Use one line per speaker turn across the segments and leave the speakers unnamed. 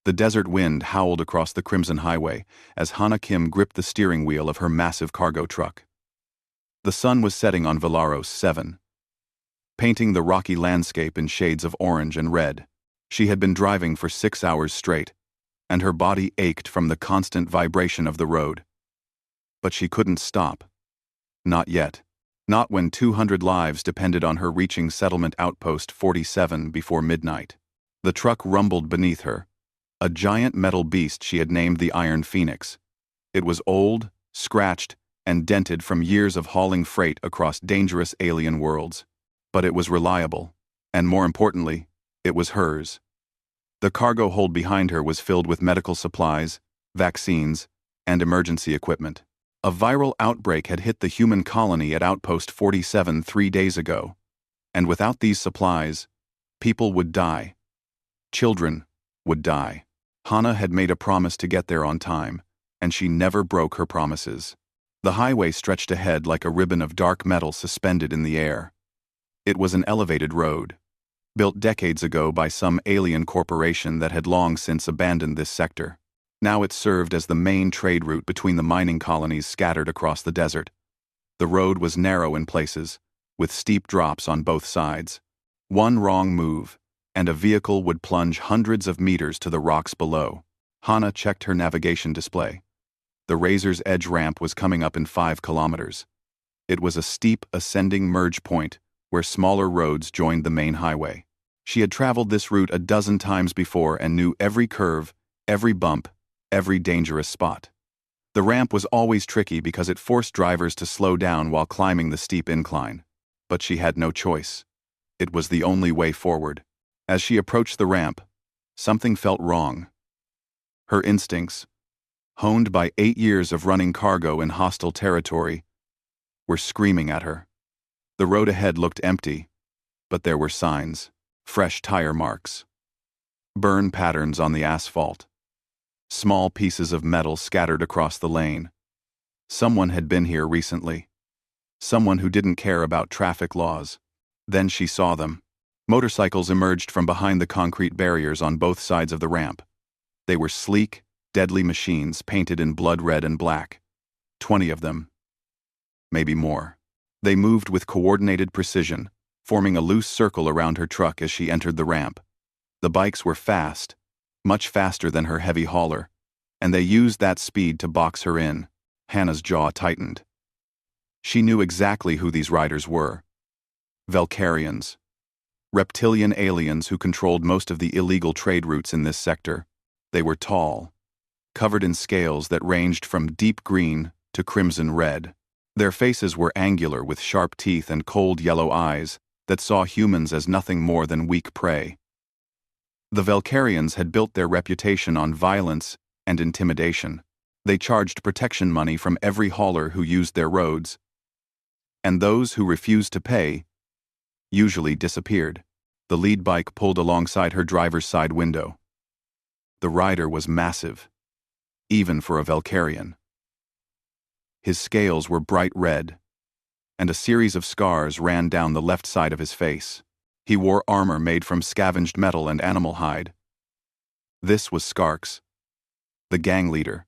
The desert wind howled across the crimson highway as Hana Kim gripped the steering wheel of her massive cargo truck. The sun was setting on Villaros 7, painting the rocky landscape in shades of orange and red. She had been driving for 6 hours straight, and her body ached from the constant vibration of the road. But she couldn't stop. Not yet. Not when 200 lives depended on her reaching Settlement Outpost 47 before midnight. The truck rumbled beneath her, a giant metal beast she had named the Iron Phoenix. It was old, scratched, and dented from years of hauling freight across dangerous alien worlds. But it was reliable, and more importantly, it was hers. The cargo hold behind her was filled with medical supplies, vaccines, and emergency equipment. A viral outbreak had hit the human colony at Outpost 47 3 days ago, and without these supplies, people would die. Children would die. Hana had made a promise to get there on time, and she never broke her promises. The highway stretched ahead like a ribbon of dark metal suspended in the air. It was an elevated road, built decades ago by some alien corporation that had long since abandoned this sector. Now it served as the main trade route between the mining colonies scattered across the desert. The road was narrow in places, with steep drops on both sides. One wrong move, and a vehicle would plunge hundreds of meters to the rocks below. Hana checked her navigation display. The Razor's Edge ramp was coming up in 5 kilometers. It was a steep, ascending merge point where smaller roads joined the main highway. She had traveled this route a dozen times before and knew every curve, every bump, every dangerous spot. The ramp was always tricky because it forced drivers to slow down while climbing the steep incline. But she had no choice. It was the only way forward. As she approached the ramp, something felt wrong. Her instincts, honed by 8 years of running cargo in hostile territory, were screaming at her. The road ahead looked empty, but there were signs, fresh tire marks, burn patterns on the asphalt, small pieces of metal scattered across the lane. Someone had been here recently. Someone who didn't care about traffic laws. Then she saw them. Motorcycles emerged from behind the concrete barriers on both sides of the ramp. They were sleek, deadly machines painted in blood red and black. 20 of them. Maybe more. They moved with coordinated precision, forming a loose circle around her truck as she entered the ramp. The bikes were fast, much faster than her heavy hauler, and they used that speed to box her in. Hana's jaw tightened. She knew exactly who these riders were. Valkyrians. Reptilian aliens who controlled most of the illegal trade routes in this sector. They were tall, covered in scales that ranged from deep green to crimson red. Their faces were angular with sharp teeth and cold yellow eyes that saw humans as nothing more than weak prey. The Valkyrians had built their reputation on violence and intimidation. They charged protection money from every hauler who used their roads, and those who refused to pay usually disappeared. The lead bike pulled alongside her driver's side window. The rider was massive, even for a Valkyrian. His scales were bright red, and a series of scars ran down the left side of his face. He wore armor made from scavenged metal and animal hide. This was Skarks, the gang leader.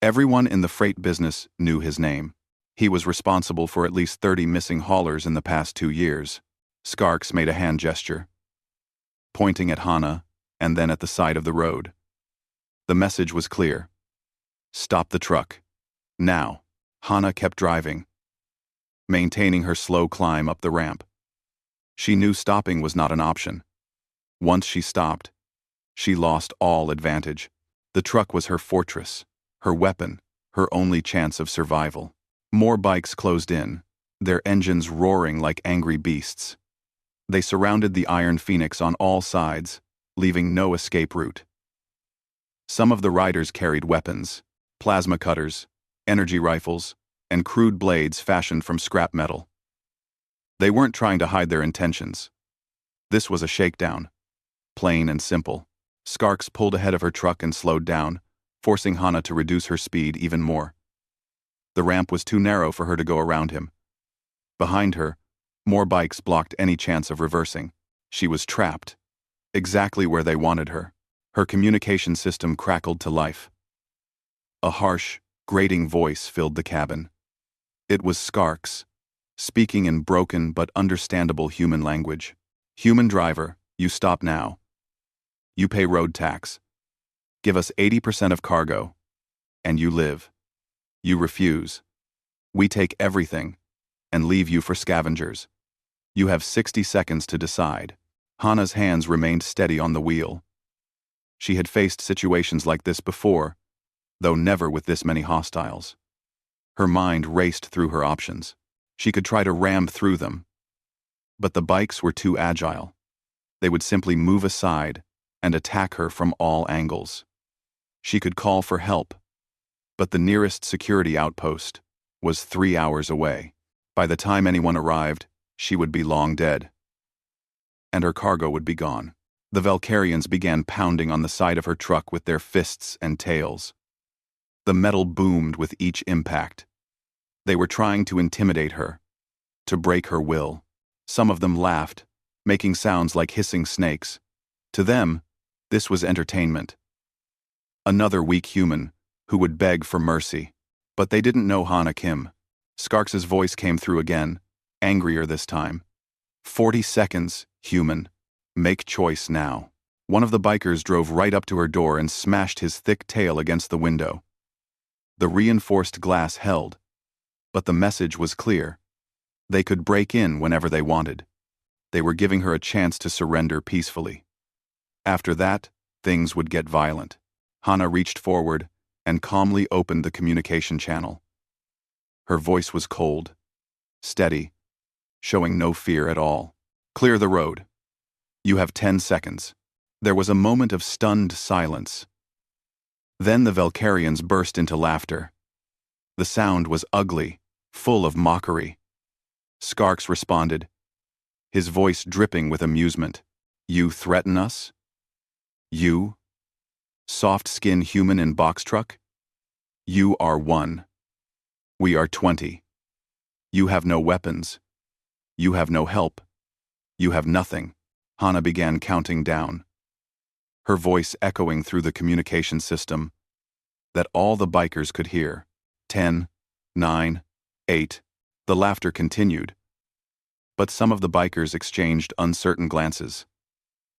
Everyone in the freight business knew his name. He was responsible for at least 30 missing haulers in the past 2 years. Skarks made a hand gesture, pointing at Hana and then at the side of the road. The message was clear. Stop the truck. Now. Hana kept driving, maintaining her slow climb up the ramp. She knew stopping was not an option. Once she stopped, she lost all advantage. The truck was her fortress, her weapon, her only chance of survival. More bikes closed in, their engines roaring like angry beasts. They surrounded the Iron Phoenix on all sides, leaving no escape route. Some of the riders carried weapons, plasma cutters, energy rifles, and crude blades fashioned from scrap metal. They weren't trying to hide their intentions. This was a shakedown, plain and simple. Skarks pulled ahead of her truck and slowed down, forcing Hana to reduce her speed even more. The ramp was too narrow for her to go around him. Behind her, more bikes blocked any chance of reversing. She was trapped, exactly where they wanted her. Her communication system crackled to life. A harsh, grating voice filled the cabin. It was Skarks, speaking in broken but understandable human language. Human driver, you stop now. You pay road tax. Give us 80% of cargo. And you live. You refuse. We take everything and leave you for scavengers. You have 60 seconds to decide. Hana's hands remained steady on the wheel. She had faced situations like this before, though never with this many hostiles. Her mind raced through her options. She could try to ram through them. But the bikes were too agile. They would simply move aside and attack her from all angles. She could call for help, but the nearest security outpost was 3 hours away. By the time anyone arrived, she would be long dead. And her cargo would be gone. The Valkyrians began pounding on the side of her truck with their fists and tails. The metal boomed with each impact. They were trying to intimidate her, to break her will. Some of them laughed, making sounds like hissing snakes. To them, this was entertainment. Another weak human who would beg for mercy. But they didn't know Hana Kim. Skarks's voice came through again, angrier this time. 40 seconds, human. Make choice now. One of the bikers drove right up to her door and smashed his thick tail against the window. The reinforced glass held, but the message was clear. They could break in whenever they wanted. They were giving her a chance to surrender peacefully. After that, things would get violent. Hana reached forward and calmly opened the communication channel. Her voice was cold, steady, showing no fear at all. Clear the road. You have 10 seconds. There was a moment of stunned silence. Then the Valkyrians burst into laughter. The sound was ugly, full of mockery. Skarks responded, his voice dripping with amusement. You threaten us? You? Soft-skinned human in box truck? You are 1. We are 20. You have no weapons. You have no help. You have nothing. Hana began counting down, her voice echoing through the communication system that all the bikers could hear. 10, 9, 8. The laughter continued, but some of the bikers exchanged uncertain glances.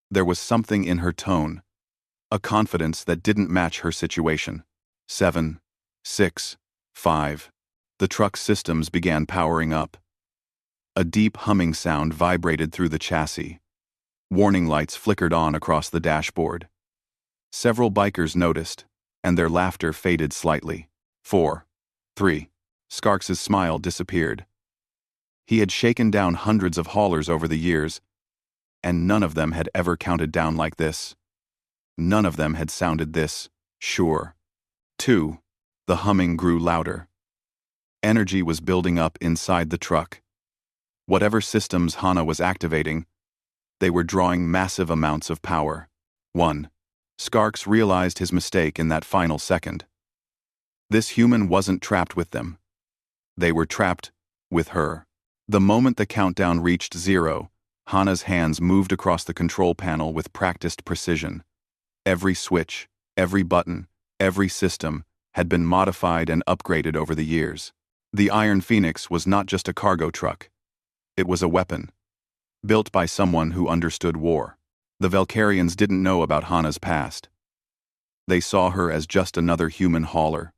There was something in her tone, a confidence that didn't match her situation. 7, 6, 5. The truck's systems began powering up. A deep humming sound vibrated through the chassis. Warning lights flickered on across the dashboard. Several bikers noticed, and their laughter faded slightly. 4, 3. Skarks's smile disappeared. He had shaken down hundreds of haulers over the years, and none of them had ever counted down like this. None of them had sounded this sure. 2. The humming grew louder. Energy was building up inside the truck. Whatever systems Hana was activating, they were drawing massive amounts of power. 1. Skarks realized his mistake in that final second. This human wasn't trapped with them. They were trapped with her. The moment the countdown reached 0, Hana's hands moved across the control panel with practiced precision. Every switch, every button, every system had been modified and upgraded over the years. The Iron Phoenix was not just a cargo truck. It was a weapon, built by someone who understood war. The Valkyrians didn't know about Hana's past. They saw her as just another human hauler,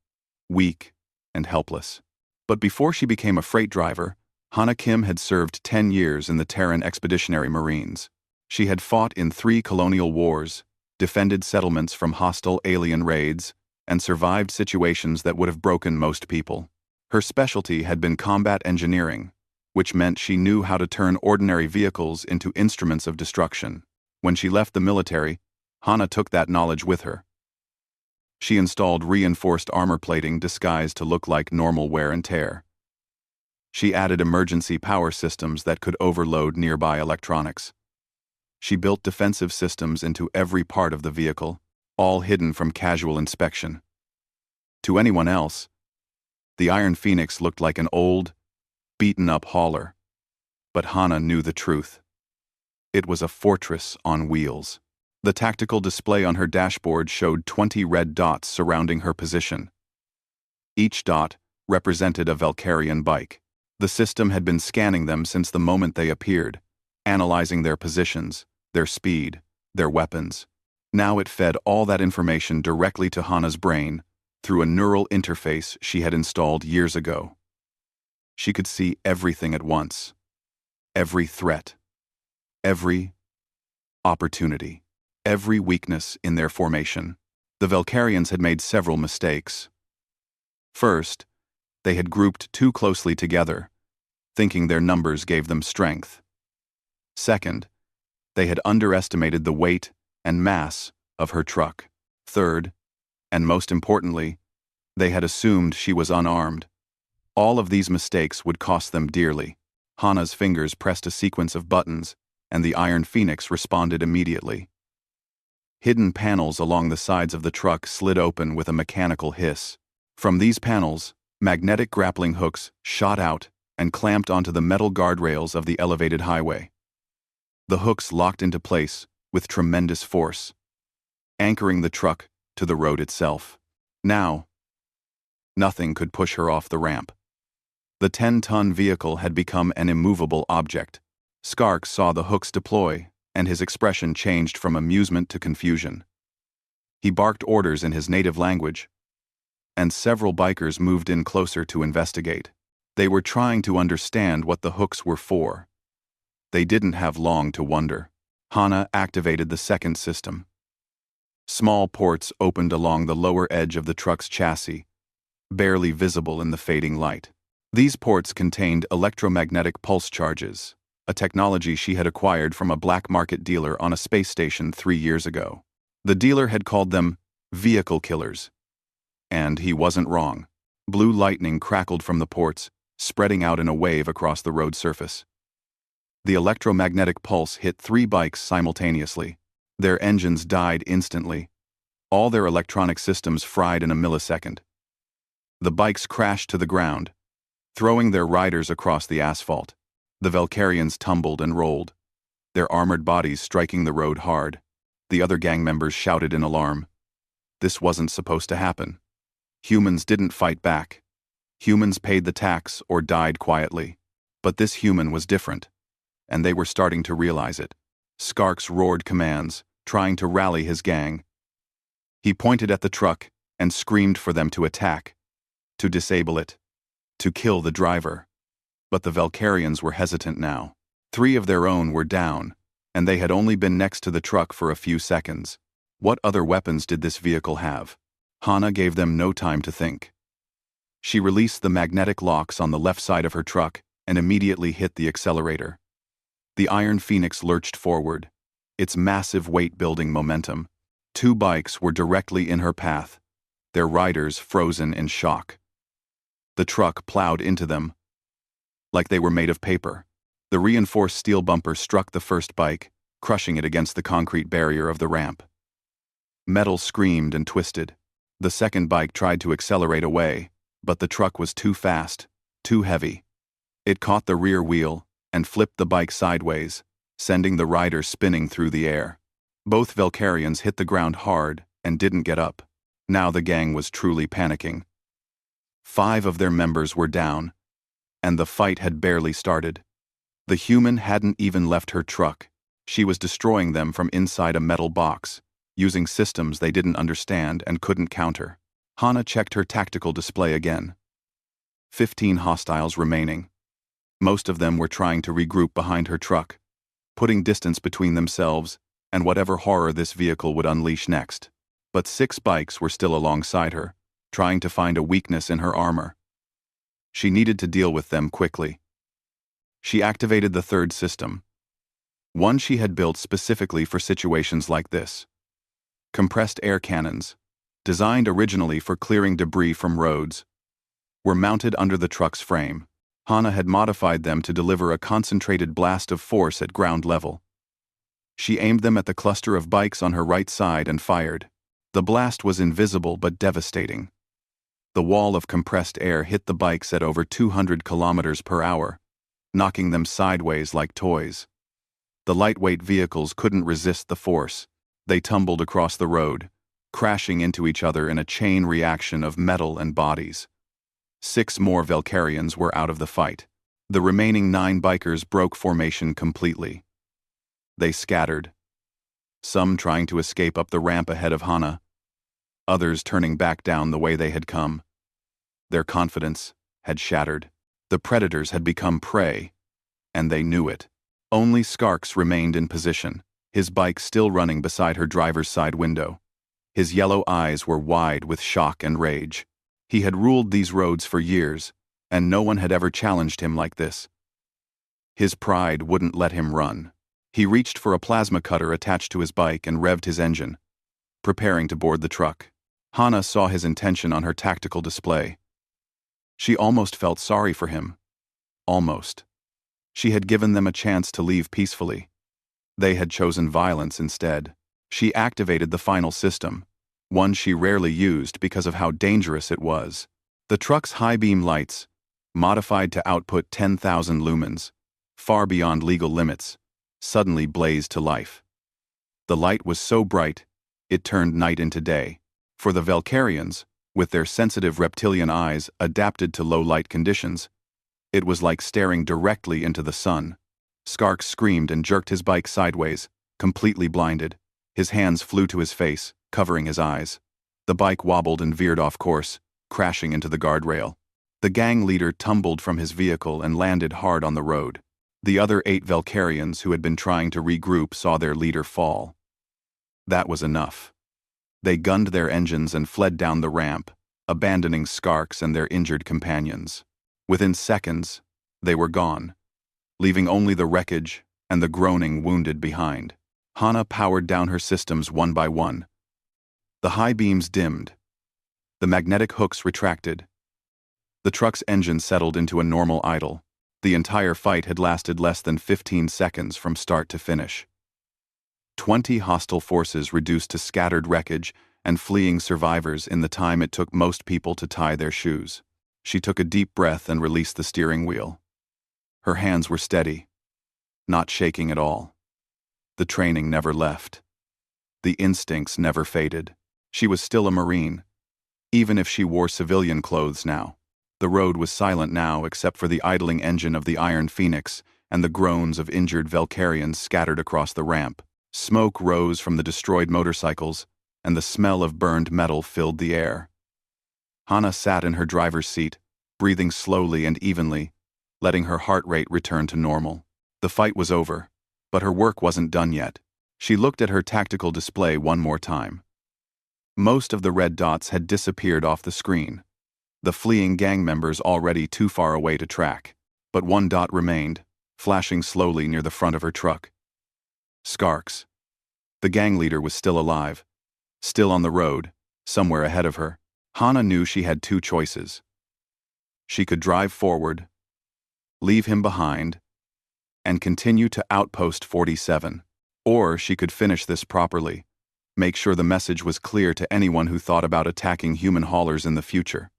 weak and helpless. But before she became a freight driver, Hana Kim had served 10 years in the Terran Expeditionary Marines. She had fought in 3 colonial wars, defended settlements from hostile alien raids, and survived situations that would have broken most people. Her specialty had been combat engineering, which meant she knew how to turn ordinary vehicles into instruments of destruction. When she left the military, Hana took that knowledge with her. She installed reinforced armor plating disguised to look like normal wear and tear. She added emergency power systems that could overload nearby electronics. She built defensive systems into every part of the vehicle, all hidden from casual inspection. To anyone else, the Iron Phoenix looked like an old, beaten-up hauler. But Hana knew the truth. It was a fortress on wheels. The tactical display on her dashboard showed 20 red dots surrounding her position. Each dot represented a Valkyrian bike. The system had been scanning them since the moment they appeared, analyzing their positions, their speed, their weapons. Now it fed all that information directly to Hana's brain through a neural interface she had installed years ago. She could see everything at once. Every threat. Every opportunity. Every weakness in their formation. The Valkyrians had made several mistakes. First, they had grouped too closely together, thinking their numbers gave them strength. Second, they had underestimated the weight and mass of her truck. Third, and most importantly, they had assumed she was unarmed. All of these mistakes would cost them dearly. Hana's fingers pressed a sequence of buttons, and the Iron Phoenix responded immediately. Hidden panels along the sides of the truck slid open with a mechanical hiss. From these panels, magnetic grappling hooks shot out and clamped onto the metal guardrails of the elevated highway. The hooks locked into place with tremendous force, anchoring the truck to the road itself. Now, nothing could push her off the ramp. The 10-ton vehicle had become an immovable object. Skark saw the hooks deploy, and his expression changed from amusement to confusion. He barked orders in his native language, and several bikers moved in closer to investigate. They were trying to understand what the hooks were for. They didn't have long to wonder. Hana activated the second system. Small ports opened along the lower edge of the truck's chassis, barely visible in the fading light. These ports contained electromagnetic pulse charges, a technology she had acquired from a black market dealer on a space station 3 years ago. The dealer had called them vehicle killers. And he wasn't wrong. Blue lightning crackled from the ports, spreading out in a wave across the road surface. The electromagnetic pulse hit 3 bikes simultaneously. Their engines died instantly. All their electronic systems fried in a millisecond. The bikes crashed to the ground, throwing their riders across the asphalt. The Valkyrians tumbled and rolled, their armored bodies striking the road hard. The other gang members shouted in alarm. This wasn't supposed to happen. Humans didn't fight back. Humans paid the tax or died quietly. But this human was different, and they were starting to realize it. Skarks roared commands, trying to rally his gang. He pointed at the truck and screamed for them to attack, to disable it, to kill the driver. But the Valkyrians were hesitant now. 3 of their own were down, and they had only been next to the truck for a few seconds. What other weapons did this vehicle have? Hana gave them no time to think. She released the magnetic locks on the left side of her truck and immediately hit the accelerator. The Iron Phoenix lurched forward, its massive weight building momentum. 2 bikes were directly in her path, their riders frozen in shock. The truck plowed into them, like they were made of paper. The reinforced steel bumper struck the first bike, crushing it against the concrete barrier of the ramp. Metal screamed and twisted. The second bike tried to accelerate away, but the truck was too fast, too heavy. It caught the rear wheel and flipped the bike sideways, sending the rider spinning through the air. Both Valkyrians hit the ground hard and didn't get up. Now the gang was truly panicking. 5 of their members were down, and the fight had barely started. The human hadn't even left her truck. She was destroying them from inside a metal box, using systems they didn't understand and couldn't counter. Hana checked her tactical display again. 15 hostiles remaining. Most of them were trying to regroup behind her truck, putting distance between themselves and whatever horror this vehicle would unleash next. But 6 bikes were still alongside her, trying to find a weakness in her armor. She needed to deal with them quickly. She activated the third system, one she had built specifically for situations like this. Compressed air cannons, designed originally for clearing debris from roads, were mounted under the truck's frame. Hana had modified them to deliver a concentrated blast of force at ground level. She aimed them at the cluster of bikes on her right side and fired. The blast was invisible but devastating. The wall of compressed air hit the bikes at over 200 kilometers per hour, knocking them sideways like toys. The lightweight vehicles couldn't resist the force. They tumbled across the road, crashing into each other in a chain reaction of metal and bodies. 6 more Valkyrians were out of the fight. The remaining 9 bikers broke formation completely. They scattered, some trying to escape up the ramp ahead of Hana, others turning back down the way they had come. Their confidence had shattered. The predators had become prey, and they knew it. Only Skarks remained in position, his bike still running beside her driver's side window. His yellow eyes were wide with shock and rage. He had ruled these roads for years, and no one had ever challenged him like this. His pride wouldn't let him run. He reached for a plasma cutter attached to his bike and revved his engine, preparing to board the truck. Hana saw his intention on her tactical display. She almost felt sorry for him. Almost. She had given them a chance to leave peacefully. They had chosen violence instead. She activated the final system, one she rarely used because of how dangerous it was. The truck's high-beam lights, modified to output 10,000 lumens, far beyond legal limits, suddenly blazed to life. The light was so bright, it turned night into day. For the Valkyrians, with their sensitive reptilian eyes adapted to low-light conditions, it was like staring directly into the sun. Skark screamed and jerked his bike sideways, completely blinded. His hands flew to his face, covering his eyes. The bike wobbled and veered off course, crashing into the guardrail. The gang leader tumbled from his vehicle and landed hard on the road. The other 8 Valkyrians who had been trying to regroup saw their leader fall. That was enough. They gunned their engines and fled down the ramp, abandoning Skarks and their injured companions. Within seconds, they were gone, leaving only the wreckage and the groaning wounded behind. Hana powered down her systems one by one. The high beams dimmed. The magnetic hooks retracted. The truck's engine settled into a normal idle. The entire fight had lasted less than 15 seconds from start to finish. 20 hostile forces reduced to scattered wreckage and fleeing survivors in the time it took most people to tie their shoes. She took a deep breath and released the steering wheel. Her hands were steady, not shaking at all. The training never left. The instincts never faded. She was still a Marine, even if she wore civilian clothes now. The road was silent now except for the idling engine of the Iron Phoenix and the groans of injured Valkyrians scattered across the ramp. Smoke rose from the destroyed motorcycles, and the smell of burned metal filled the air. Hana sat in her driver's seat, breathing slowly and evenly, letting her heart rate return to normal. The fight was over, but her work wasn't done yet. She looked at her tactical display one more time. Most of the red dots had disappeared off the screen, the fleeing gang members already too far away to track. But one dot remained, flashing slowly near the front of her truck. Skarks. The gang leader was still alive, still on the road, somewhere ahead of her. Hana knew she had 2 choices. She could drive forward, leave him behind, and continue to Outpost 47. Or she could finish this properly, make sure the message was clear to anyone who thought about attacking human haulers in the future.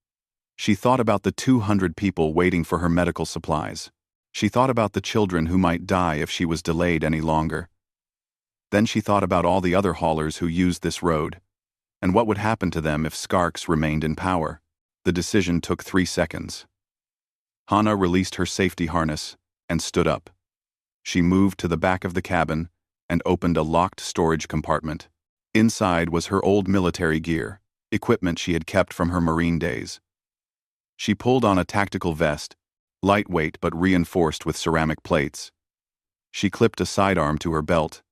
She thought about the 200 people waiting for her medical supplies. She thought about the children who might die if she was delayed any longer. Then she thought about all the other haulers who used this road, and what would happen to them if Skarks remained in power. The decision took 3 seconds. Hana released her safety harness and stood up. She moved to the back of the cabin and opened a locked storage compartment. Inside was her old military gear, equipment she had kept from her Marine days. She pulled on a tactical vest, lightweight but reinforced with ceramic plates. She clipped a sidearm to her belt,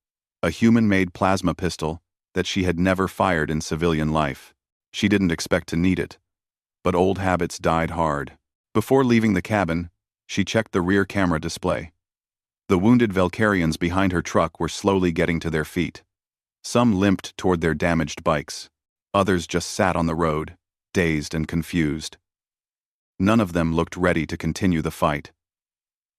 a human-made plasma pistol that she had never fired in civilian life. She didn't expect to need it, but old habits died hard. Before leaving the cabin, she checked the rear camera display. The wounded Valkyrians behind her truck were slowly getting to their feet. Some limped toward their damaged bikes. Others just sat on the road, dazed and confused. None of them looked ready to continue the fight.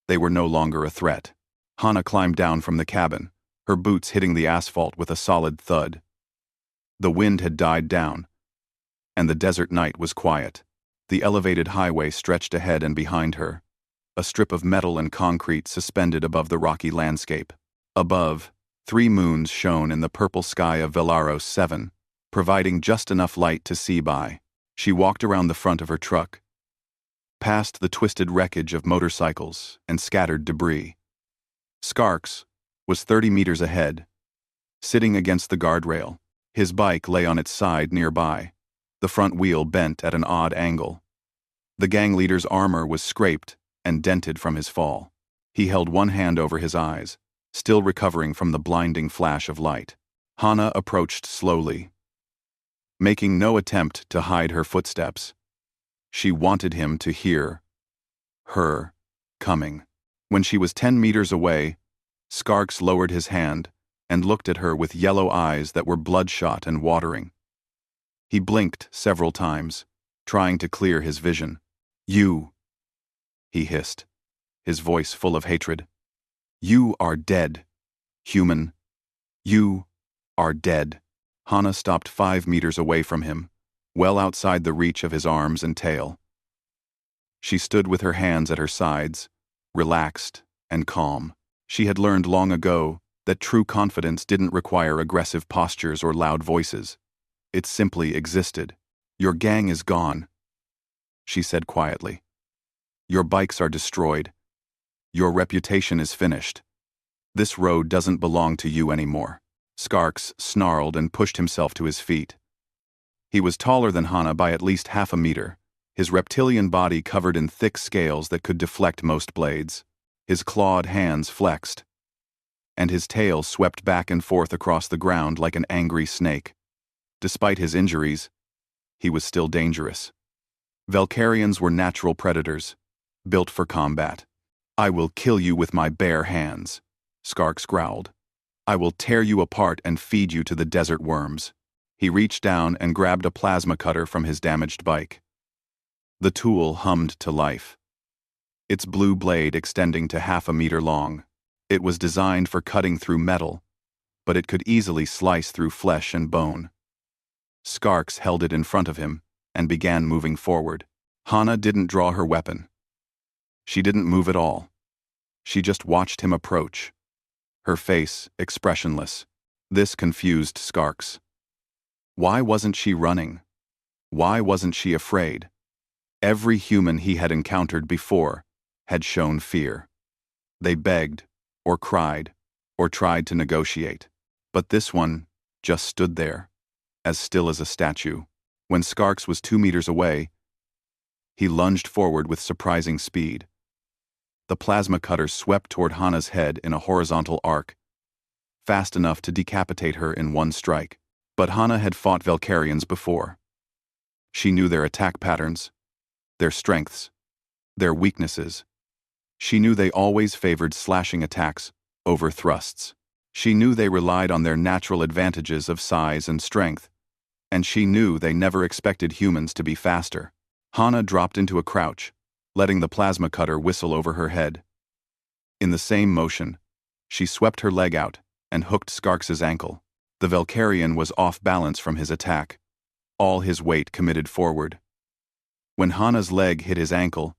They were no longer a threat. Hana climbed down from the cabin, her boots hitting the asphalt with a solid thud. The wind had died down, and the desert night was quiet. The elevated highway stretched ahead and behind her, a strip of metal and concrete suspended above the rocky landscape. Above, 3 moons shone in the purple sky of Velaros 7, providing just enough light to see by. She walked around the front of her truck, past the twisted wreckage of motorcycles and scattered debris. Skarks was 30 meters ahead, sitting against the guardrail. His bike lay on its side nearby, the front wheel bent at an odd angle. The gang leader's armor was scraped and dented from his fall. He held one hand over his eyes, still recovering from the blinding flash of light. Hana approached slowly, making no attempt to hide her footsteps. She wanted him to hear her coming. When she was 10 meters away, Skarks lowered his hand and looked at her with yellow eyes that were bloodshot and watering. He blinked several times, trying to clear his vision. "You," he hissed, his voice full of hatred. "You are dead, human. You are dead." Hana stopped 5 meters away from him, well outside the reach of his arms and tail. She stood with her hands at her sides, relaxed and calm. She had learned long ago that true confidence didn't require aggressive postures or loud voices. It simply existed. "Your gang is gone," she said quietly. "Your bikes are destroyed. Your reputation is finished. This road doesn't belong to you anymore." Skarks snarled and pushed himself to his feet. He was taller than Hana by at least half a meter, his reptilian body covered in thick scales that could deflect most blades. His clawed hands flexed, and his tail swept back and forth across the ground like an angry snake. Despite his injuries, he was still dangerous. Valkyrians were natural predators, built for combat. "I will kill you with my bare hands," Skarks growled. "I will tear you apart and feed you to the desert worms." He reached down and grabbed a plasma cutter from his damaged bike. The tool hummed to life, its blue blade extending to half a meter long. It was designed for cutting through metal, but it could easily slice through flesh and bone. Skarks held it in front of him and began moving forward. Hana didn't draw her weapon. She didn't move at all. She just watched him approach, her face expressionless. This confused Skarks. Why wasn't she running? Why wasn't she afraid? Every human he had encountered before had shown fear. They begged, or cried, or tried to negotiate. But this one just stood there, as still as a statue. When Skarks was 2 meters away, he lunged forward with surprising speed. The plasma cutter swept toward Hana's head in a horizontal arc, fast enough to decapitate her in one strike. But Hana had fought Valkyrians before. She knew their attack patterns, their strengths, their weaknesses. She knew they always favored slashing attacks over thrusts. She knew they relied on their natural advantages of size and strength, and she knew they never expected humans to be faster. Hana dropped into a crouch, letting the plasma cutter whistle over her head. In the same motion, she swept her leg out and hooked Skarks's ankle. The Valkyrian was off balance from his attack, all his weight committed forward. When Hana's leg hit his ankle,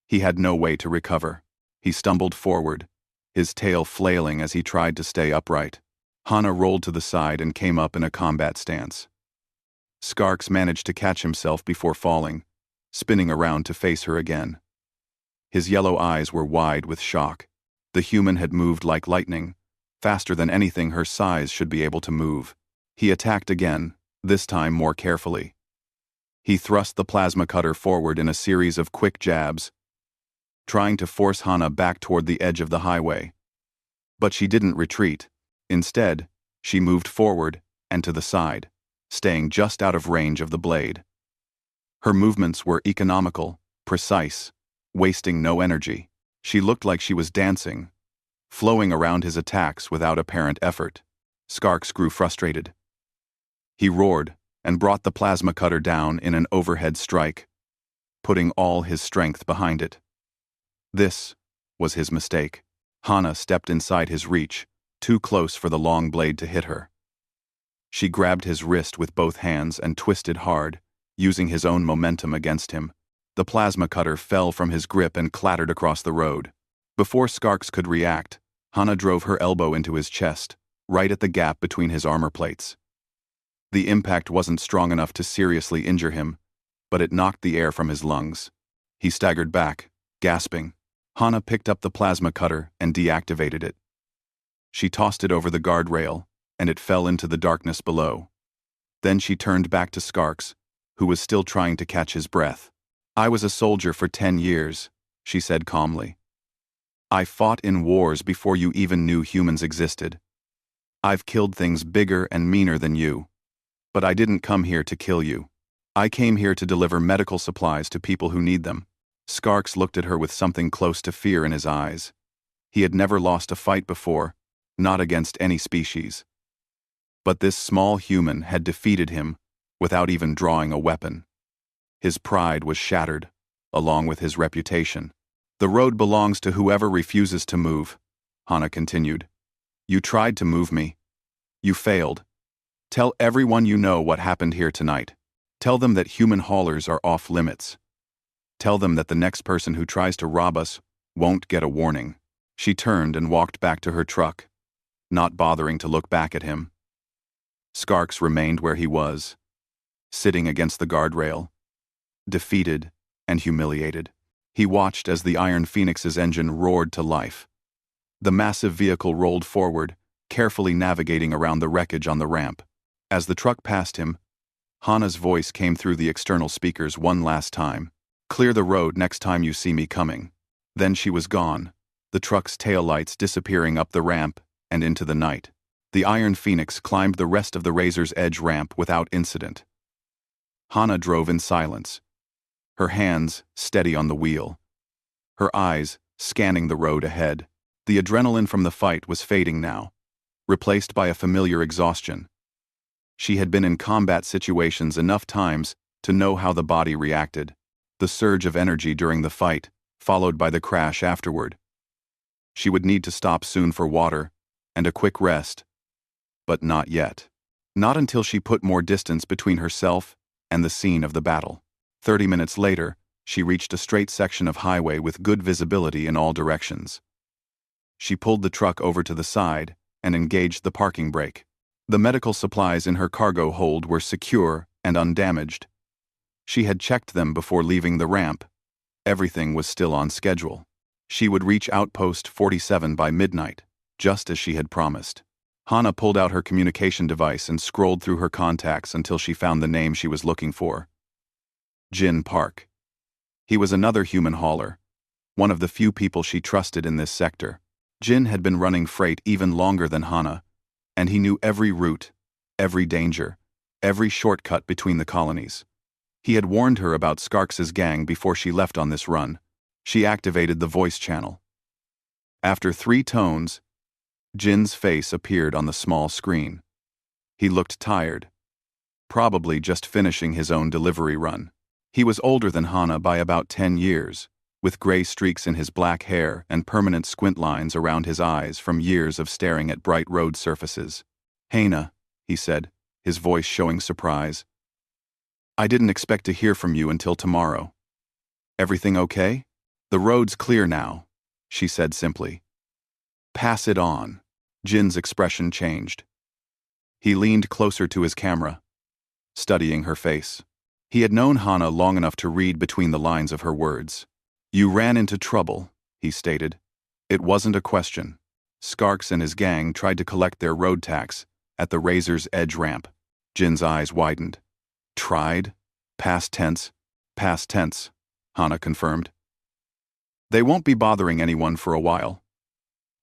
he had no way to recover. He stumbled forward, his tail flailing as he tried to stay upright. Hana rolled to the side and came up in a combat stance. Skarks managed to catch himself before falling, spinning around to face her again. His yellow eyes were wide with shock. The human had moved like lightning, faster than anything her size should be able to move. He attacked again, this time more carefully. He thrust the plasma cutter forward in a series of quick jabs, trying to force Hana back toward the edge of the highway. But she didn't retreat. Instead, she moved forward and to the side, staying just out of range of the blade. Her movements were economical, precise, wasting no energy. She looked like she was dancing, flowing around his attacks without apparent effort. Skarks grew frustrated. He roared and brought the plasma cutter down in an overhead strike, putting all his strength behind it. This was his mistake. Hana stepped inside his reach, too close for the long blade to hit her. She grabbed his wrist with both hands and twisted hard, using his own momentum against him. The plasma cutter fell from his grip and clattered across the road. Before Skarks could react, Hana drove her elbow into his chest, right at the gap between his armor plates. The impact wasn't strong enough to seriously injure him, but it knocked the air from his lungs. He staggered back, gasping. Hana picked up the plasma cutter and deactivated it. She tossed it over the guardrail, and it fell into the darkness below. Then she turned back to Skarks, who was still trying to catch his breath. "I was a soldier for 10 years, she said calmly. "I fought in wars before you even knew humans existed. I've killed things bigger and meaner than you. But I didn't come here to kill you. I came here to deliver medical supplies to people who need them." Skarks looked at her with something close to fear in his eyes. He had never lost a fight before, not against any species. But this small human had defeated him without even drawing a weapon. His pride was shattered, along with his reputation. "The road belongs to whoever refuses to move," Hana continued. "You tried to move me. You failed. Tell everyone you know what happened here tonight. Tell them that human haulers are off limits. Tell them that the next person who tries to rob us won't get a warning." She turned and walked back to her truck, not bothering to look back at him. Skarks remained where he was, sitting against the guardrail, defeated and humiliated. He watched as the Iron Phoenix's engine roared to life. The massive vehicle rolled forward, carefully navigating around the wreckage on the ramp. As the truck passed him, Hana's voice came through the external speakers one last time. "Clear the road next time you see me coming." Then she was gone, the truck's taillights disappearing up the ramp and into the night. The Iron Phoenix climbed the rest of the Razor's Edge ramp without incident. Hana drove in silence, her hands steady on the wheel, her eyes scanning the road ahead. The adrenaline from the fight was fading now, replaced by a familiar exhaustion. She had been in combat situations enough times to know how the body reacted. The surge of energy during the fight, followed by the crash afterward. She would need to stop soon for water and a quick rest. But not yet. Not until she put more distance between herself and the scene of the battle. 30 minutes later, she reached a straight section of highway with good visibility in all directions. She pulled the truck over to the side and engaged the parking brake. The medical supplies in her cargo hold were secure and undamaged. She had checked them before leaving the ramp. Everything was still on schedule. She would reach Outpost 47 by midnight, just as she had promised. Hana pulled out her communication device and scrolled through her contacts until she found the name she was looking for. Jin Park. He was another human hauler, one of the few people she trusted in this sector. Jin had been running freight even longer than Hana, and he knew every route, every danger, every shortcut between the colonies. He had warned her about Skarks's gang before she left on this run. She activated the voice channel. After 3 tones, Jin's face appeared on the small screen. He looked tired, probably just finishing his own delivery run. He was older than Hana by about 10 years, with gray streaks in his black hair and permanent squint lines around his eyes from years of staring at bright road surfaces. "Hana," he said, his voice showing surprise. "I didn't expect to hear from you until tomorrow. Everything okay?" "The road's clear now," she said simply. "Pass it on." Jin's expression changed. He leaned closer to his camera, studying her face. He had known Hana long enough to read between the lines of her words. "You ran into trouble," he stated. It wasn't a question. Skarks and his gang tried to collect their road tax at the Razor's Edge ramp. Jin's eyes widened. "Tried? Past tense, Hana confirmed. "They won't be bothering anyone for a while.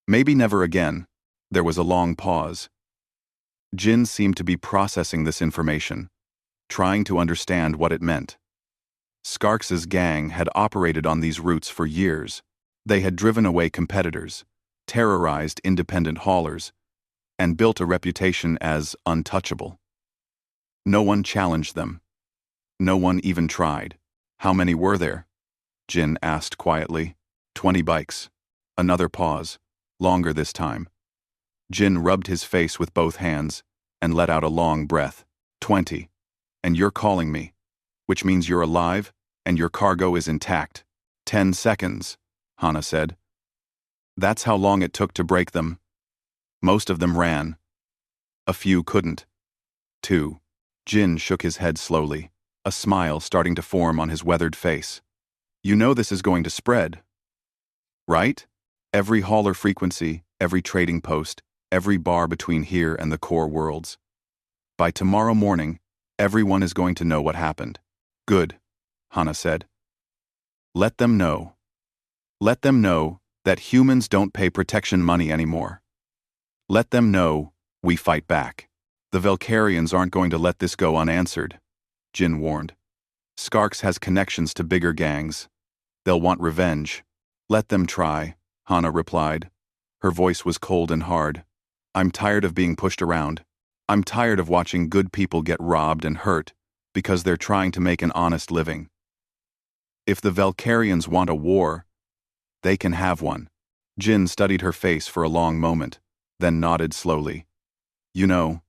Maybe never again." There was a long pause. Jin seemed to be processing this information, trying to understand what it meant. Skarks's gang had operated on these routes for years. They had driven away competitors, terrorized independent haulers, and built a reputation as untouchable. No one challenged them. No one even tried. "How many were there?" Jin asked quietly. 20 bikes. Another pause, longer this time. Jin rubbed his face with both hands and let out a long breath. 20. And you're calling me, which means you're alive and your cargo is intact. 10 seconds, Hana said. That's how long it took to break them. Most of them ran, A few couldn't. 2. Jin shook his head slowly, a smile starting to form on his weathered face. You know this is going to spread, right? Every hauler frequency, every trading post, every bar between here and the core worlds. By tomorrow morning, everyone is going to know what happened. Good, Hana said. Let them know. Let them know that humans don't pay protection money anymore. Let them know we fight back. The Valkyrians aren't going to let this go unanswered, Jin warned. Skarks has connections to bigger gangs. They'll want revenge. Let them try, Hana replied. Her voice was cold and hard. I'm tired of being pushed around. I'm tired of watching good people get robbed and hurt because they're trying to make an honest living. If the Valkyrians want a war, they can have one. Jin studied her face for a long moment, then nodded slowly. You know,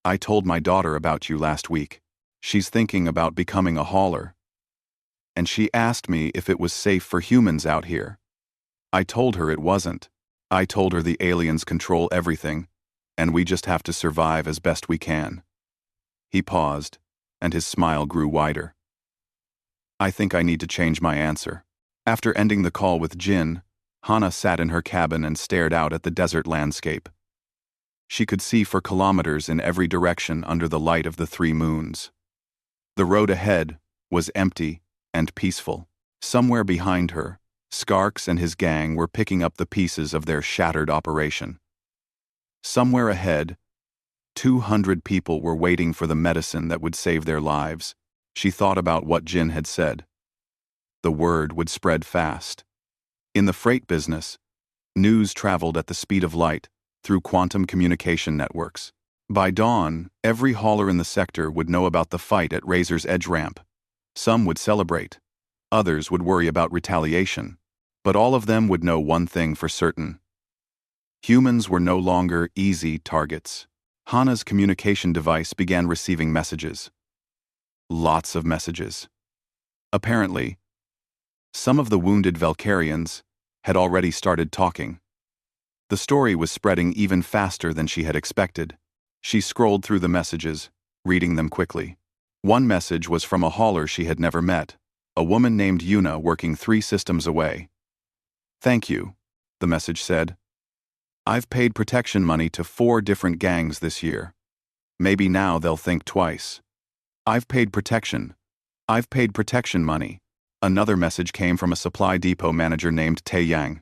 I told my daughter about you last week. She's thinking about becoming a hauler. And she asked me if it was safe for humans out here. I told her it wasn't. I told her the aliens control everything, and we just have to survive as best we can. He paused, and his smile grew wider. I think I need to change my answer. After ending the call with Jin, Hana sat in her cabin and stared out at the desert landscape. She could see for kilometers in every direction under the light of the 3 moons. The road ahead was empty and peaceful. Somewhere behind her, Skarks and his gang were picking up the pieces of their shattered operation. Somewhere ahead, 200 people were waiting for the medicine that would save their lives. She thought about what Jin had said. The word would spread fast. In the freight business, news traveled at the speed of light through quantum communication networks. By dawn, every hauler in the sector would know about the fight at Razor's Edge ramp. Some would celebrate. Others would worry about retaliation. But all of them would know one thing for certain. Humans were no longer easy targets. Hana's communication device began receiving messages. Lots of messages. Apparently, some of the wounded Valkyrians had already started talking. The story was spreading even faster than she had expected. She scrolled through the messages, reading them quickly. One message was from a hauler she had never met, a woman named Yuna working 3 systems away. Thank you, the message said. I've paid protection money to 4 different gangs this year. Maybe now they'll think twice. I've paid protection money. Another message came from a supply depot manager named Tae Yang.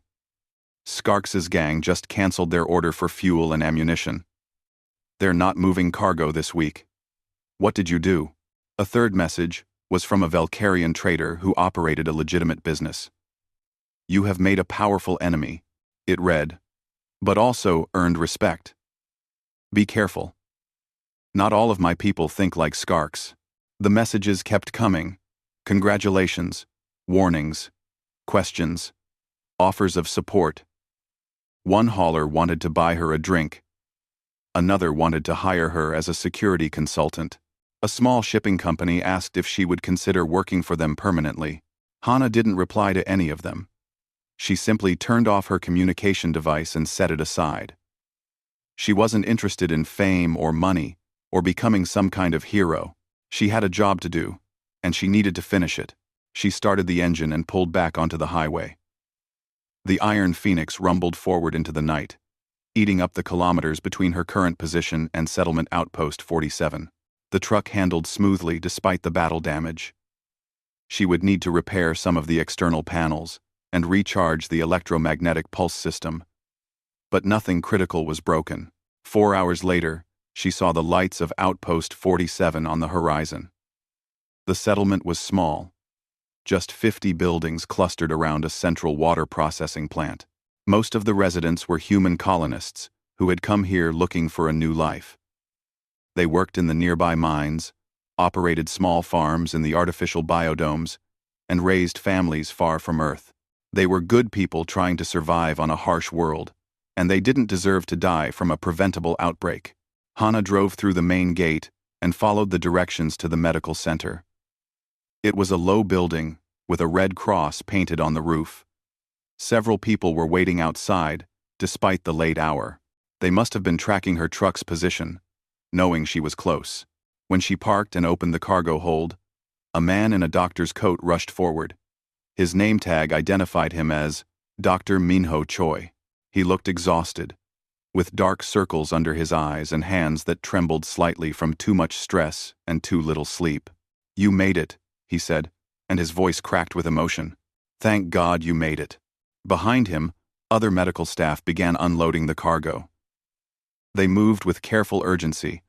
Skarks's gang just canceled their order for fuel and ammunition. They're not moving cargo this week. What did you do? A third message was from a Valkyrian trader who operated a legitimate business. You have made a powerful enemy, it read, but also earned respect. Be careful. Not all of my people think like Skarks. The messages kept coming. Congratulations, warnings, questions, offers of support. One hauler wanted to buy her a drink. Another wanted to hire her as a security consultant. A small shipping company asked if she would consider working for them permanently. Hana didn't reply to any of them. She simply turned off her communication device and set it aside. She wasn't interested in fame or money or becoming some kind of hero. She had a job to do, and she needed to finish it. She started the engine and pulled back onto the highway. The Iron Phoenix rumbled forward into the night, eating up the kilometers between her current position and Settlement Outpost 47. The truck handled smoothly despite the battle damage. She would need to repair some of the external panels and recharge the electromagnetic pulse system. But nothing critical was broken. 4 hours later, she saw the lights of Outpost 47 on the horizon. The settlement was small. Just 50 buildings clustered around a central water processing plant. Most of the residents were human colonists who had come here looking for a new life. They worked in the nearby mines, operated small farms in the artificial biodomes, and raised families far from Earth. They were good people trying to survive on a harsh world, and they didn't deserve to die from a preventable outbreak. Hana drove through the main gate and followed the directions to the medical center. It was a low building with a red cross painted on the roof. Several people were waiting outside, despite the late hour. They must have been tracking her truck's position, knowing she was close. When she parked and opened the cargo hold, a man in a doctor's coat rushed forward. His name tag identified him as Dr. Minho Choi. He looked exhausted, with dark circles under his eyes and hands that trembled slightly from too much stress and too little sleep. "You made it," he said, and his voice cracked with emotion. "Thank God you made it." Behind him, other medical staff began unloading the cargo. They moved with careful urgency,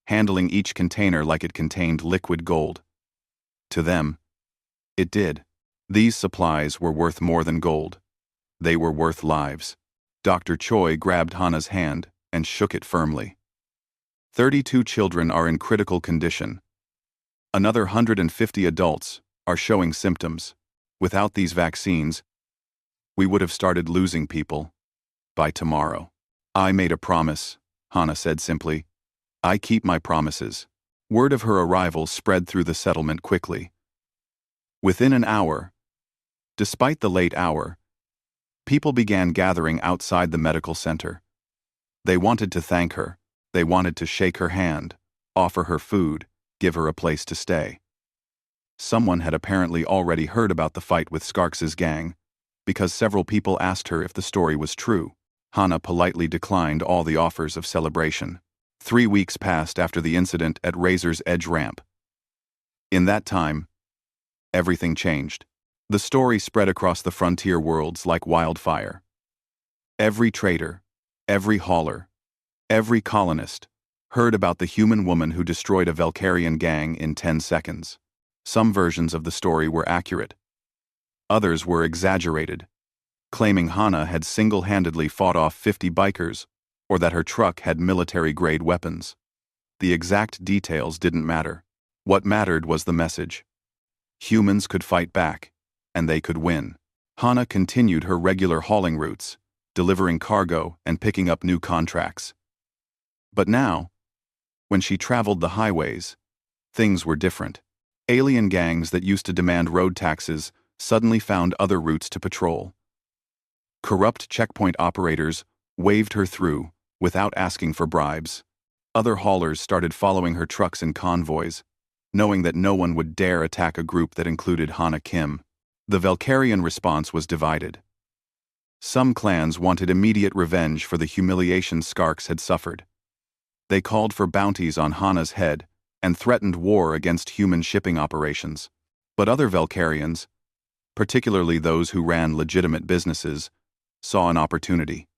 handling each container like it contained liquid gold. To them, it did. These supplies were worth more than gold. They were worth lives. Dr. Choi grabbed Hana's hand and shook it firmly. 32 children are in critical condition. Another 150 adults are showing symptoms. Without these vaccines, we would have started losing people by tomorrow. "I made a promise," Hana said simply. "I keep my promises." Word of her arrival spread through the settlement quickly. Within an hour, despite the late hour, people began gathering outside the medical center. They wanted to thank her. They wanted to shake her hand, offer her food, give her a place to stay. Someone had apparently already heard about the fight with Skarks's gang, because several people asked her if the story was true. Hana politely declined all the offers of celebration. 3 weeks passed after the incident at Razor's Edge ramp. In that time, everything changed. The story spread across the frontier worlds like wildfire. Every trader, every hauler, every colonist heard about the human woman who destroyed a Valkyrian gang in 10 seconds. Some versions of the story were accurate. Others were exaggerated, claiming Hana had single-handedly fought off 50 bikers or that her truck had military-grade weapons. The exact details didn't matter. What mattered was the message. Humans could fight back, and they could win. Hana continued her regular hauling routes, delivering cargo and picking up new contracts. But now, when she traveled the highways, things were different. Alien gangs that used to demand road taxes suddenly found other routes to patrol. Corrupt checkpoint operators waved her through without asking for bribes. Other haulers started following her trucks in convoys, knowing that no one would dare attack a group that included Hana Kim. The Valkyrian response was divided. Some clans wanted immediate revenge for the humiliation Skarks had suffered. They called for bounties on Hana's head and threatened war against human shipping operations. But other Valkyrians, particularly those who ran legitimate businesses, saw an opportunity.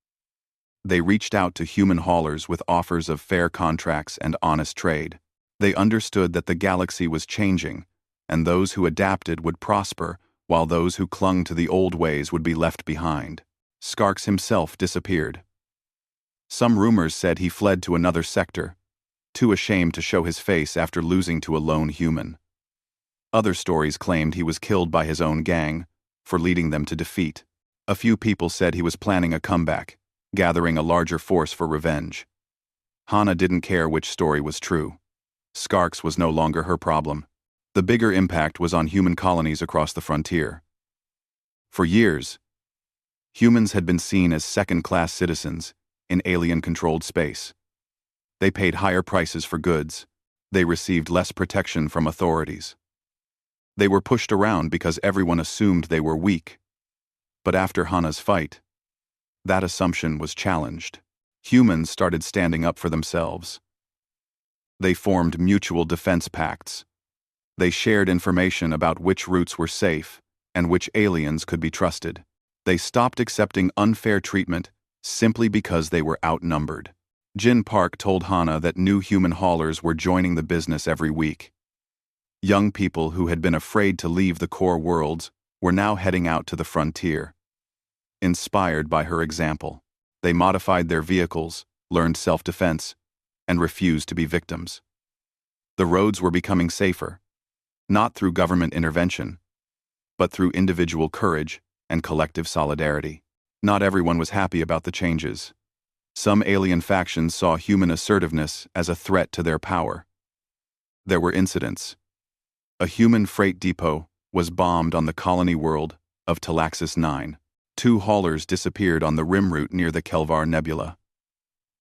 They reached out to human haulers with offers of fair contracts and honest trade. They understood that the galaxy was changing, and those who adapted would prosper, while those who clung to the old ways would be left behind. Skarks himself disappeared. Some rumors said he fled to another sector, too ashamed to show his face after losing to a lone human. Other stories claimed he was killed by his own gang for leading them to defeat. A few people said he was planning a comeback, gathering a larger force for revenge. Hana didn't care which story was true. Skarks was no longer her problem. The bigger impact was on human colonies across the frontier. For years, humans had been seen as second-class citizens in alien-controlled space. They paid higher prices for goods. They received less protection from authorities. They were pushed around because everyone assumed they were weak. But after Hana's fight, that assumption was challenged. Humans started standing up for themselves. They formed mutual defense pacts. They shared information about which routes were safe and which aliens could be trusted. They stopped accepting unfair treatment simply because they were outnumbered. Jin Park told Hana that new human haulers were joining the business every week. Young people who had been afraid to leave the core worlds were now heading out to the frontier. Inspired by her example, they modified their vehicles, learned self-defense, and refused to be victims. The roads were becoming safer, not through government intervention, but through individual courage and collective solidarity. Not everyone was happy about the changes. Some alien factions saw human assertiveness as a threat to their power. There were incidents. A human freight depot was bombed on the colony world of Talaxis 9. 2 haulers disappeared on the rim route near the Kelvar Nebula.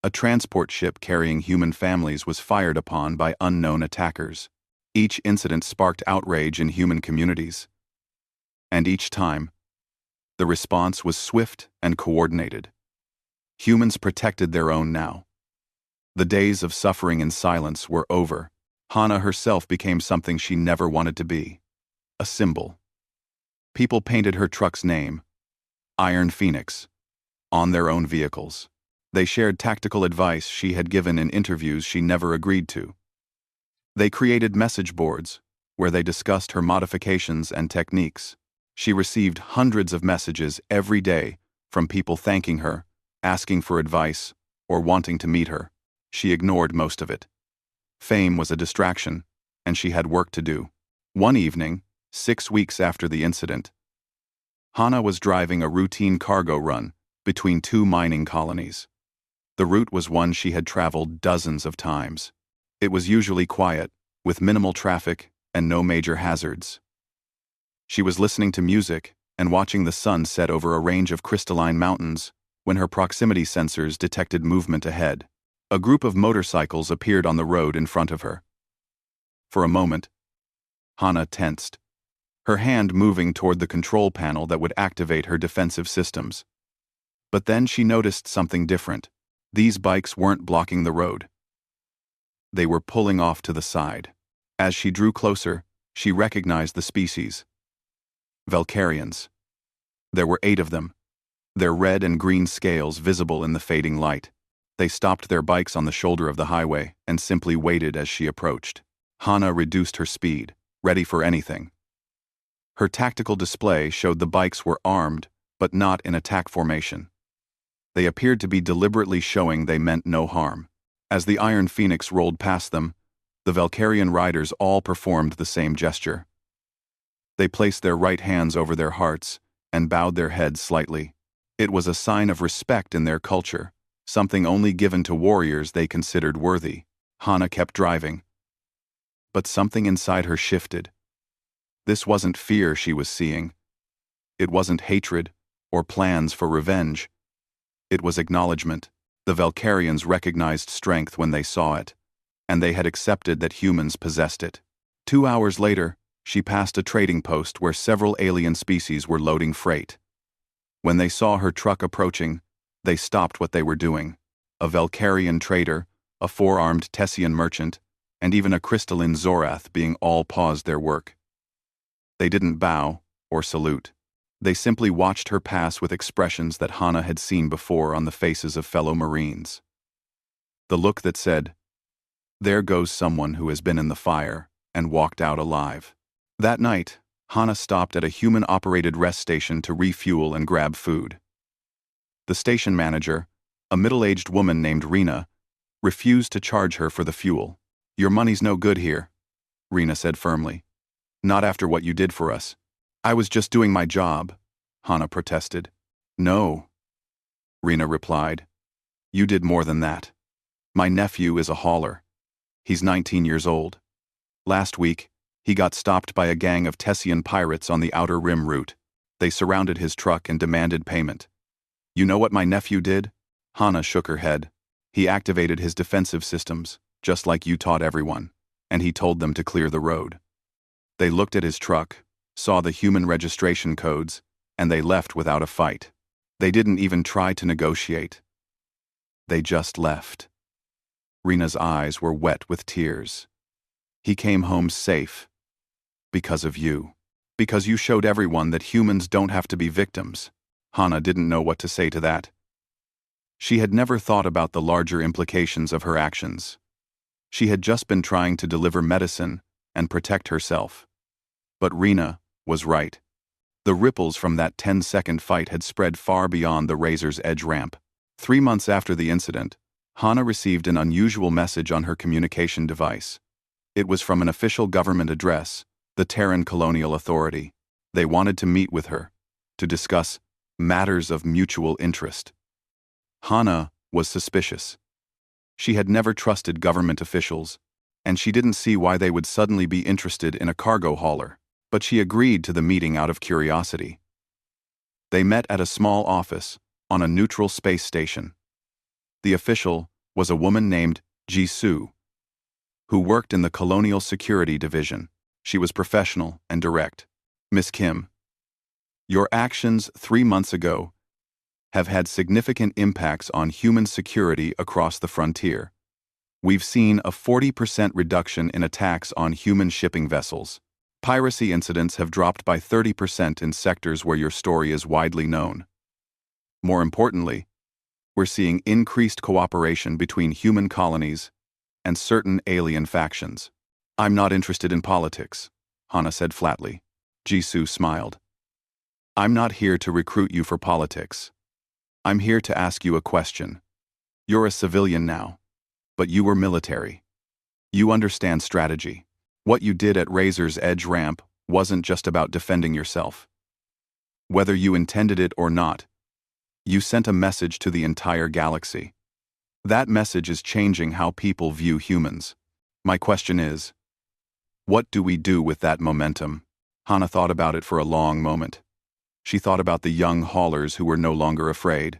A transport ship carrying human families was fired upon by unknown attackers. Each incident sparked outrage in human communities. And each time, the response was swift and coordinated. Humans protected their own now. The days of suffering in silence were over. Hana herself became something she never wanted to be. A symbol. People painted her truck's name, Iron Phoenix, on their own vehicles. They shared tactical advice she had given in interviews she never agreed to. They created message boards, where they discussed her modifications and techniques. She received hundreds of messages every day from people thanking her, asking for advice, or wanting to meet her. She ignored most of it. Fame was a distraction, and she had work to do. One evening, 6 weeks after the incident, Hana was driving a routine cargo run between two mining colonies. The route was one she had traveled dozens of times. It was usually quiet, with minimal traffic and no major hazards. She was listening to music and watching the sun set over a range of crystalline mountains when her proximity sensors detected movement ahead. A group of motorcycles appeared on the road in front of her. For a moment, Hana tensed, her hand moving toward the control panel that would activate her defensive systems. But then she noticed something different. These bikes weren't blocking the road. They were pulling off to the side. As she drew closer, she recognized the species. Valkyrians. There were 8 of them, their red and green scales visible in the fading light. They stopped their bikes on the shoulder of the highway and simply waited as she approached. Hana reduced her speed, ready for anything. Her tactical display showed the bikes were armed, but not in attack formation. They appeared to be deliberately showing they meant no harm. As the Iron Phoenix rolled past them, the Valkyrian riders all performed the same gesture. They placed their right hands over their hearts and bowed their heads slightly. It was a sign of respect in their culture, something only given to warriors they considered worthy. Hana kept driving. But something inside her shifted. This wasn't fear she was seeing. It wasn't hatred or plans for revenge. It was acknowledgement. The Valkyrians recognized strength when they saw it, and they had accepted that humans possessed it. 2 hours later, she passed a trading post where several alien species were loading freight. When they saw her truck approaching, they stopped what they were doing. A Valkyrian trader, a 4-armed Tessian merchant, and even a crystalline Zorath being all paused their work. They didn't bow or salute. They simply watched her pass with expressions that Hana had seen before on the faces of fellow Marines. The look that said, "There goes someone who has been in the fire and walked out alive." That night, Hana stopped at a human-operated rest station to refuel and grab food. The station manager, a middle-aged woman named Rena, refused to charge her for the fuel. "Your money's no good here," Rena said firmly. "Not after what you did for us." "I was just doing my job," Hana protested. "No," Rena replied. "You did more than that. My nephew is a hauler. He's 19 years old. Last week, he got stopped by a gang of Tessian pirates on the Outer Rim route. They surrounded his truck and demanded payment. You know what my nephew did?" Hana shook her head. "He activated his defensive systems, just like you taught everyone, and he told them to clear the road. They looked at his truck, saw the human registration codes, and they left without a fight. They didn't even try to negotiate. They just left." Rena's eyes were wet with tears. "He came home safe. Because of you. Because you showed everyone that humans don't have to be victims." Hana didn't know what to say to that. She had never thought about the larger implications of her actions. She had just been trying to deliver medicine and protect herself. But Rena was right. The ripples from that 10-second fight had spread far beyond the Razor's Edge ramp. 3 months after the incident, Hana received an unusual message on her communication device. It was from an official government address, the Terran Colonial Authority. They wanted to meet with her, to discuss matters of mutual interest. Hana was suspicious. She had never trusted government officials, and she didn't see why they would suddenly be interested in a cargo hauler, but she agreed to the meeting out of curiosity. They met at a small office on a neutral space station. The official, was a woman named Jisoo, who worked in the Colonial Security Division. She was professional and direct. "Miss Kim, your actions 3 months ago have had significant impacts on human security across the frontier. We've seen a 40% reduction in attacks on human shipping vessels. Piracy incidents have dropped by 30% in sectors where your story is widely known. More importantly, we're seeing increased cooperation between human colonies and certain alien factions." "I'm not interested in politics," Hana said flatly. Jisoo smiled. "I'm not here to recruit you for politics. I'm here to ask you a question. You're a civilian now, but you were military. You understand strategy. What you did at Razor's Edge ramp wasn't just about defending yourself. Whether you intended it or not, you sent a message to the entire galaxy. That message is changing how people view humans. My question is, what do we do with that momentum?" Hana thought about it for a long moment. She thought about the young haulers who were no longer afraid.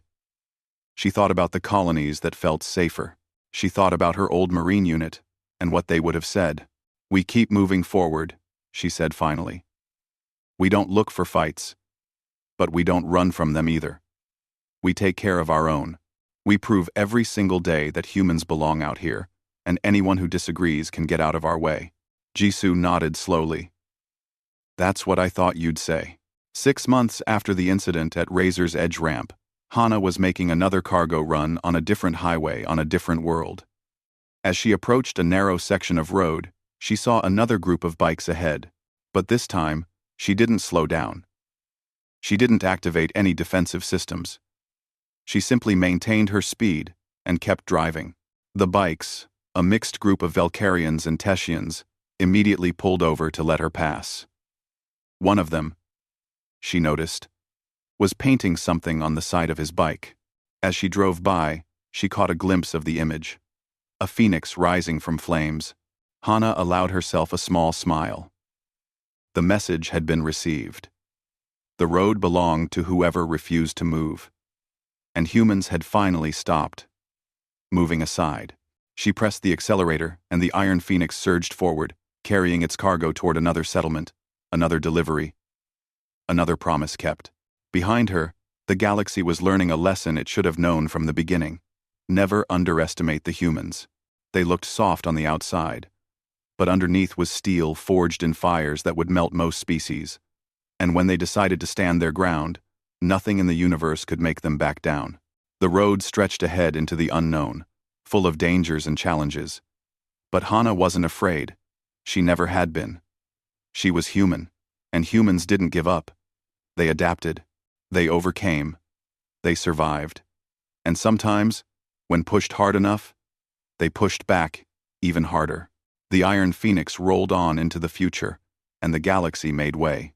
She thought about the colonies that felt safer. She thought about her old Marine unit and what they would have said. "We keep moving forward," she said finally. "We don't look for fights, but we don't run from them either. We take care of our own. We prove every single day that humans belong out here, and anyone who disagrees can get out of our way." Jisoo nodded slowly. "That's what I thought you'd say." 6 months after the incident at Razor's Edge ramp, Hana was making another cargo run on a different highway on a different world. As she approached a narrow section of road, she saw another group of bikes ahead, but this time, she didn't slow down. She didn't activate any defensive systems. She simply maintained her speed and kept driving. The bikes, a mixed group of Velcarians and Teshians, immediately pulled over to let her pass. One of them, she noticed, was painting something on the side of his bike. As she drove by, she caught a glimpse of the image. A phoenix rising from flames. Hana allowed herself a small smile. The message had been received. The road belonged to whoever refused to move. And humans had finally stopped, moving aside. She pressed the accelerator, and the Iron Phoenix surged forward, carrying its cargo toward another settlement, another delivery, another promise kept. Behind her, the galaxy was learning a lesson it should have known from the beginning. Never underestimate the humans. They looked soft on the outside, but underneath was steel forged in fires that would melt most species. And when they decided to stand their ground, nothing in the universe could make them back down. The road stretched ahead into the unknown, full of dangers and challenges. But Hana wasn't afraid. She never had been. She was human, and humans didn't give up. They adapted. They overcame. They survived. And sometimes, when pushed hard enough, they pushed back even harder. The Iron Phoenix rolled on into the future, and the galaxy made way.